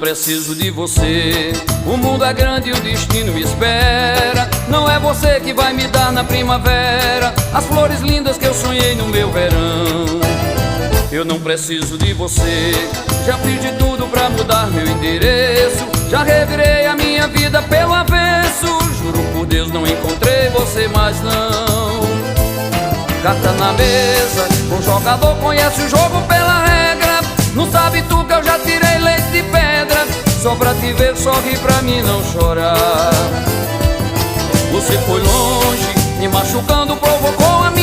preciso de você. O mundo é grande e o destino me espera. Não é você que vai me dar na primavera as flores lindas que eu sonhei no meu verão. Eu não preciso de você. Já fiz de tudo pra mudar meu endereço. Já revirei a minha vida pelo avesso. Juro por Deus, não encontrei você mais não. Carta na mesa, um jogador conhece o jogo pela regra. Não sabe tu que eu já tirei leite de pedra. Só pra te ver sorrir, pra mim não chorar. Você foi longe, me machucando, provocou